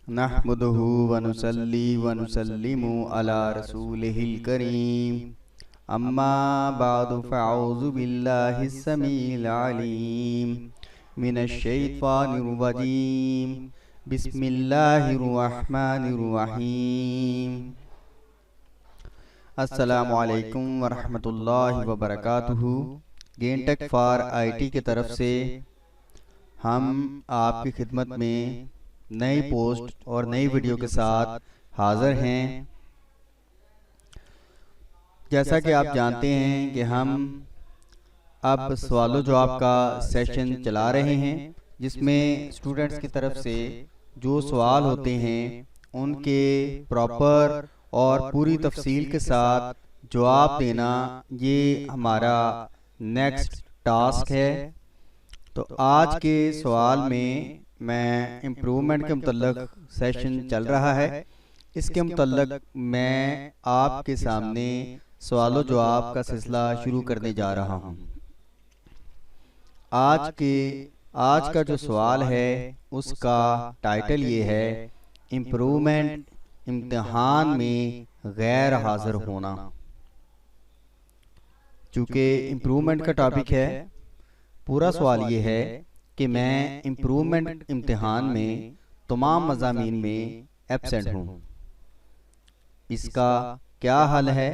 नहमदुहु व नुसल्ली व नुसल्लिमु अला रसूलिहिल करीम। अम्मा बादु फ़अऊज़ु बिल्लाहिस समीइल अलीम मिनश शैतानिर रजीम। बिस्मिल्लाहिर रहमानिर रहीम। अस्सलामु अलैकुम व रहमतुल्लाहि व बरकातुहू। गेनटेक फॉर आईटी की तरफ से हम आपकी खिदमत में नई पोस्ट और नई वीडियो के साथ हाज़िर हैं। जैसा कि आप जानते हैं कि हम अब सवालों जवाब का सेशन चला रहे हैं, जिसमें स्टूडेंट्स की तरफ से जो सवाल होते हैं उनके प्रॉपर और पूरी तफसील के साथ जवाब देना ये हमारा नेक्स्ट टास्क है। तो आज के सवाल में मैं इम्प्रूवमेंट के मुतल्लिक़ सेशन चल रहा है, इसके मुतल्लिक़ मैं आपके सामने सवालों जवाब का सिलसिला शुरू करने जा रहा हूँ। आज का जो सवाल है उसका टाइटल ये है, इम्प्रूवमेंट इम्तिहान में गैर हाजिर होना। चूँकि इम्प्रूवमेंट का टॉपिक है, पूरा सवाल ये है कि मैं इम्प्रूवमेंट इम्तिहान में तमाम मज़ामीन में एब्सेंट हूँ, इसका क्या हल है?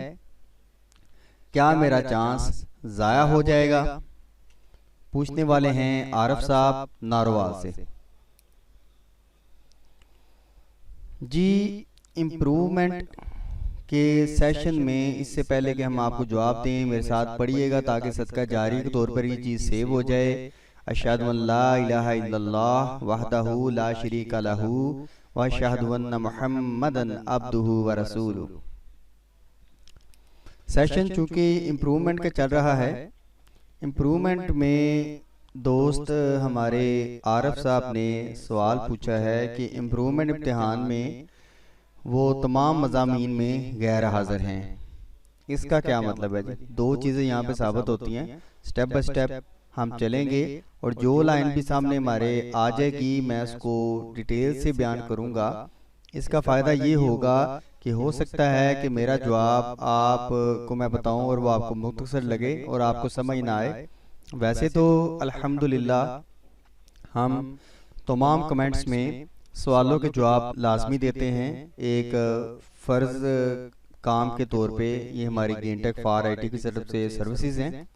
क्या मेरा चांस ज़ाया हो जाएगा? पूछने वाले हैं आरिफ साहब नारोवाल से। जी, इम्प्रूवमेंट के सेशन में इससे पहले कि हम आपको जवाब दें, मेरे साथ पढ़िएगा ताकि सदका जारी के तौर पर ये चीज़ सेव हो जाए। अशहदु अल्ला इलाहा इल्लल्लाह वहदहु ला शरीका लहू व अशहदु अन्ना मुहम्मदन अब्दुहु व रसूलुहु। सेशन चूँकि इम्प्रूवमेंट का चल रहा है, इम्प्रूवमेंट में दोस्त हमारे आरिफ साहब ने सवाल पूछा है कि इम्प्रूवमेंट इम्तिहान में वो तमाम मज़ामीन में गैर हाज़िर हैं, इसका क्या मतलब है? जी, दो चीज़ें यहाँ पे साबित होती हैं। स्टेप बाय स्टेप हम चलेंगे और जो लाइन भी सामने हमारे आ जाएगी मैं उसको डिटेल से बयान करूँगा। इसका फ़ायदा ये होगा कि हो सकता है कि मेरा जवाब आपको मैं बताऊं और वो आपको मुख्तसर लगे और आपको समझ ना आए। वैसे तो अल्हम्दुलिल्लाह हम तमाम कमेंट्स में सवालों के जवाब लाजमी देते हैं, एक फ़र्ज़ काम के तौर पे। ये हमारी गेनटेक फॉर आईटी की तरफ से सर्विसेज हैं।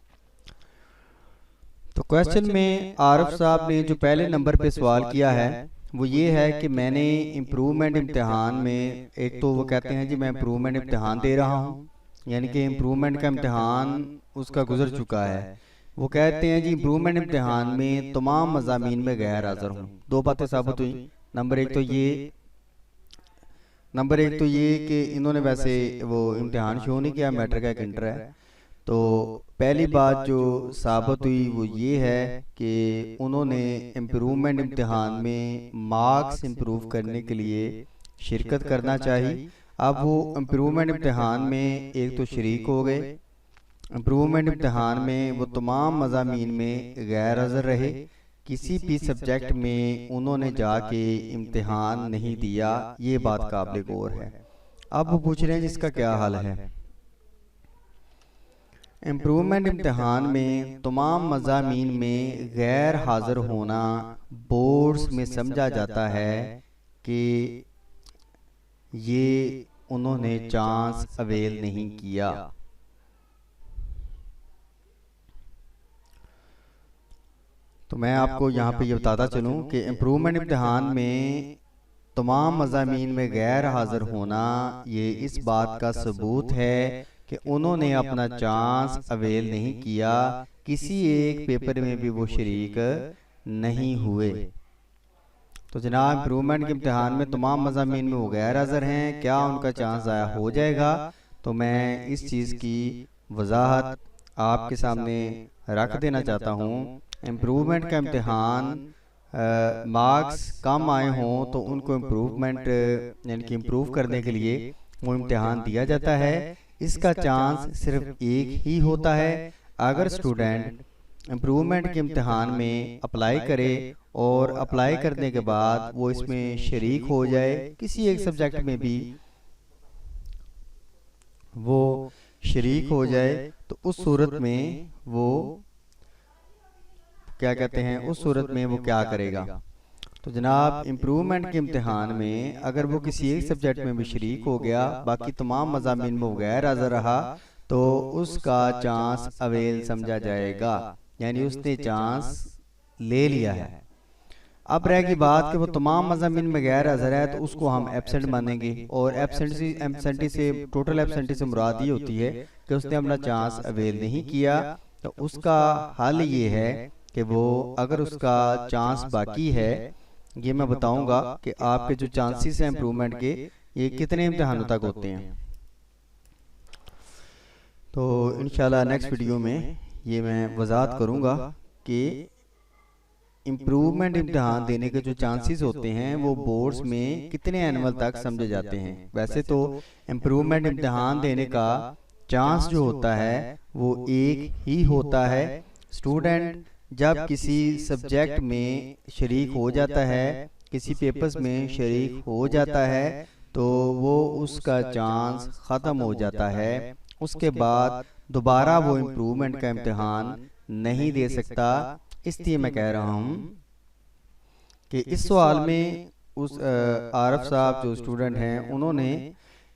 तो क्वेश्चन में आरिफ साहब ने जो पहले नंबर पे सवाल किया है वो ये है कि मैंने इम्प्रूवमेंट इम्तिहान में, एक तो वो कहते हैं जी मैं इम्प्रूवमेंट इम्तिहान दे रहा हूँ, यानी कि इम्प्रूवमेंट का इम्तिहान उसका गुजर चुका है। वो कहते हैं जी इम्प्रूवमेंट इम्तिहान में तमाम मज़ामीन में गैर हाज़िर हूँ। दो बातें साबित हुई। नंबर एक तो ये कि इन्होंने वैसे वो इम्तिहान शो नहीं किया, मैट्रिक का एक इंटर है। तो पहली बात जो साबित हुई वो ये है कि उन्होंने इम्प्रूवमेंट इम्तिहान में मार्क्स इम्प्रूव करने के लिए शिरकत करना चाहिए। अब वो इम्प्रूवमेंट इम्तिहान में एक तो शरीक हो गए, इम्प्रूवमेंट इम्तिहान में वो तमाम मज़ामीन में गैर हाज़िर रहे, किसी भी सब्जेक्ट में उन्होंने जाके इम्तिहान नहीं दिया। ये बात काबिल गौर है। अब वो पूछ रहे हैं जिसका क्या हाल है। इम्प्रूवमेंट इम्तिहान में तमाम मज़ामीन में गैर हाज़िर होना बोर्ड्स में समझा जाता है कि ये उन्होंने चांस अवेल नहीं किया। तो मैं आपको यहाँ पे ये बताता चलूँ कि इम्प्रूवमेंट इम्तिहान में तमाम मज़ामीन में गैर हाज़िर होना ये इस बात का सबूत है कि उन्होंने अपना चांस अवेल नहीं किया, किसी एक पेपर में भी वो शरीक नहीं हुए। तो जनाब इम्प्रूवमेंट के इम्तिहान में तमाम मज़ामीन में वो गैर हाज़िर हैं, क्या उनका चांस ज़ाया हो जाएगा? तो मैं इस चीज़ की वजाहत आपके सामने रख देना चाहता हूँ। इम्प्रूवमेंट का इम्तिहान मार्क्स कम आए हों तो उनको इम्प्रूवमेंट यानी कि इम्प्रूव करने के लिए वो इम्तिहान दिया जाता है। इसका चांस सिर्फ एक ही होता है, अगर स्टूडेंट इम्प्रूवमेंट के इम्तिहान में अप्लाई करे और अप्लाई करने के बाद वो इसमें शरीक हो जाए, किसी एक सब्जेक्ट में भी वो शरीक हो जाए, तो उस सूरत में वो क्या कहते हैं, उस सूरत में वो क्या करेगा। तो जनाब इम्प्रूवमेंट के इम्तिहान में अगर वो किसी एक सब्जेक्ट में भी शरीक हो गया, बाकी तमाम मज़ामीन में वो गैर हाज़िर रहा, तो उसका चांस अवेल समझा जाएगा, यानी उसने चांस ले लिया है। अब रहेगी बात कि वो तमाम मज़ामीन में गैर हाज़िर है, तो उसको हम एब्सेंट मानेंगे। और एब्सेंटी से टोटल एब्सेंटी से मुराद ये होती है कि उसने अपना चांस अवेल नहीं किया। तो उसका हल ये है कि वो अगर उसका चांस बाकी है, ये मैं बताऊंगा कि आपके जो चांसेस हैं इम्प्रूवमेंट के, ये कितने इम्तिहानों तक होते हैं। तो इंशाल्लाह नेक्स्ट वीडियो में ये मैं वजाहत करूंगा कि इम्प्रूवमेंट इम्तिहान देने के जो चांसेस होते हैं वो बोर्ड्स में कितने एनुअल तक समझे जाते हैं। वैसे तो इम्प्रूवमेंट इम्तिहान देने का चांस जो होता है वो एक ही होता है। स्टूडेंट जब किसी सब्जेक्ट में शरीक हो जाता है, किसी पेपर्स में शरीक हो जाता है, तो वो उसका चांस ख़त्म हो जाता है। उसके बाद दोबारा वो इम्प्रूवमेंट का इम्तिहान नहीं दे सकता। इसलिए मैं कह रहा हूँ कि इस सवाल में उस आरफ साहब जो स्टूडेंट हैं, उन्होंने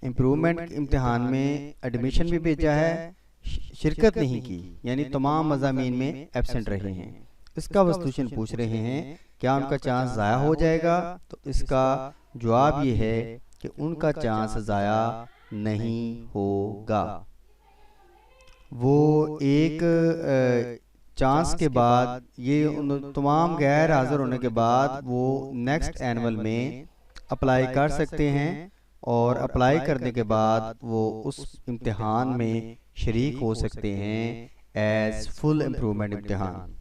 इम्प्रूवमेंट इम्तिहान में एडमिशन भी भेजा है, शिरकत नहीं की, यानी तमाम मज़ामीन में एब्सेंट रहे हैं। इसका वो क्वेश्चन पूछ रहे हैं क्या उनका चांस ज़ाया हो जाएगा। तो इसका जवाब ये है कि उनका चांस ज़ाया नहीं होगा। वो एक चांस के बाद, ये उन तमाम गैर हाजिर होने के बाद वो नेक्स्ट एनुअल में अप्लाई कर सकते हैं, और अप्लाई करने के बाद वो उस इम्तिहान में शरीक हो सकते हैं एज फुल इम्प्रूवमेंट इम्तिहान।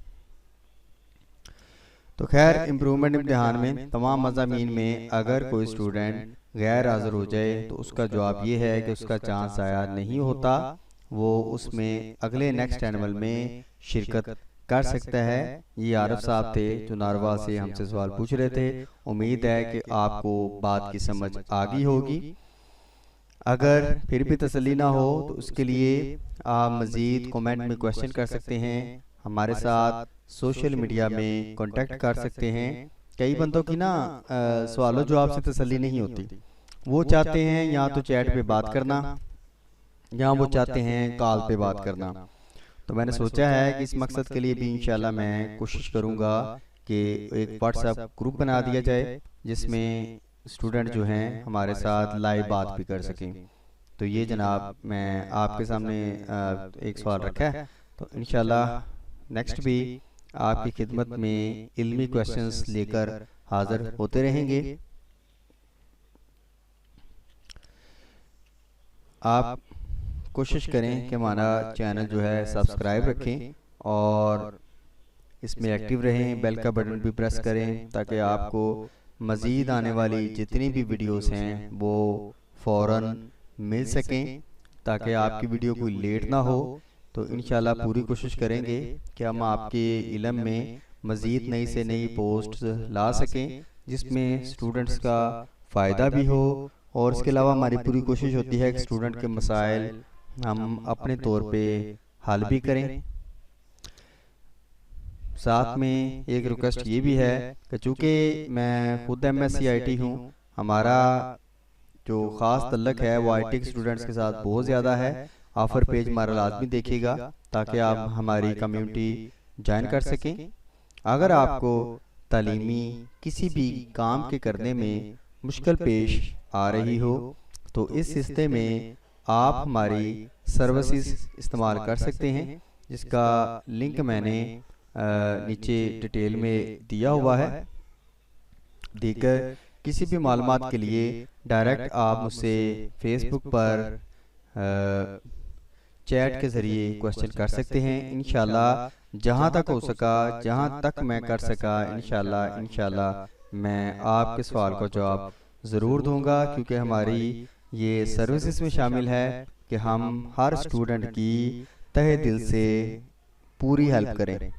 तो खैर इम्प्रूवमेंट इम्तिहान में तमाम मज़ामीन में अगर कोई स्टूडेंट गैर हाजिर हो जाए, तो उसका जवाब ये है कि उसका चांस आया नहीं होता, वो उसमें अगले नेक्स्ट एनुअल में शिरकत कर सकता है। ये आरफ साहब थे जो नारवा से हमसे सवाल पूछ रहे थे। उम्मीद है कि आपको बात की समझ आ गई होगी। अगर फिर भी तसल्ली ना हो तो उसके लिए आप मज़ीद कमेंट में क्वेश्चन कर सकते हैं, हमारे साथ सोशल मीडिया में कांटेक्ट कर सकते हैं। कई बंदों की ना सवालों जवाब से तसल्ली नहीं होती, वो चाहते हैं या तो चैट पे बात करना या वो चाहते हैं कॉल पे बात करना। तो मैंने सोचा है कि इस मकसद के लिए भी इंशाल्लाह मैं कोशिश करूंगा कि एक व्हाट्सएप ग्रुप बना दिया जाए जिसमें स्टूडेंट जो हैं हमारे साथ लाइव बात भी कर सकें। तो ये जनाब मैं आपके सामने एक सवाल रखा है, तो इंशाल्लाह नेक्स्ट भी आपकी खिदमत में इल्मी क्वेश्चंस लेकर हाजिर होते रहेंगे। आप कोशिश करें कि हमारा चैनल जो है सब्सक्राइब रखें और इसमें एक्टिव रहें, बेल का बटन भी प्रेस करें ताकि आपको मज़ीद आने वाली जितनी भी वीडियोस हैं वो फ़ौरन मिल सकें, ताकि आपकी वीडियो कोई लेट ना हो। तो इंशाल्लाह पूरी कोशिश करेंगे कि हम आपके इल्म में मज़ीद नई से नई पोस्ट ला सकें जिसमें स्टूडेंट्स का फ़ायदा भी हो। और इसके अलावा हमारी पूरी कोशिश होती है कि स्टूडेंट के मसाइल हम अपने तौर पे हल भी करें। साथ में एक रिक्वेस्ट ये भी है कि चूँकि मैं खुद MSc IT हूँ, हमारा जो ख़ास तल्लक है वो IT के स्टूडेंट्स के साथ बहुत ज़्यादा है। ऑफ़र पेज हमारा लाजमी देखिएगा ताकि आप हमारी कम्युनिटी ज्वाइन कर सकें। अगर आपको तालीमी किसी भी काम के करने में मुश्किल पेश आ रही हो तो इस हिस्से में आप हमारी सर्विसेज इस्तेमाल कर सकते हैं, जिसका लिंक मैंने नीचे डिटेल में दिया हुआ है। देकर किसी भी मालूमात के लिए डायरेक्ट आप मुझसे फेसबुक पर चैट के ज़रिए क्वेश्चन कर सकते हैं। इंशाल्लाह जहाँ तक हो सका, जहाँ तक मैं कर सका, इंशाल्लाह मैं आपके सवाल का जवाब ज़रूर दूंगा, क्योंकि हमारी ये सर्विसेज में शामिल है कि हम हर स्टूडेंट की तहे दिल से पूरी हेल्प करें।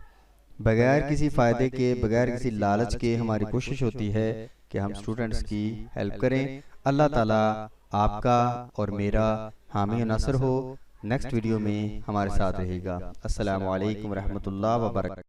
बगैर किसी फ़ायदे के, बगैर किसी लालच के हमारी कोशिश होती है कि हम स्टूडेंट्स की हेल्प करें। अल्लाह ताला आपका और मेरा हामी और नासर हो। नेक्स्ट वीडियो में हमारे साथ रहेगा। अस्सलामु अलैकुम रहमतुल्लाह व बरकातहू।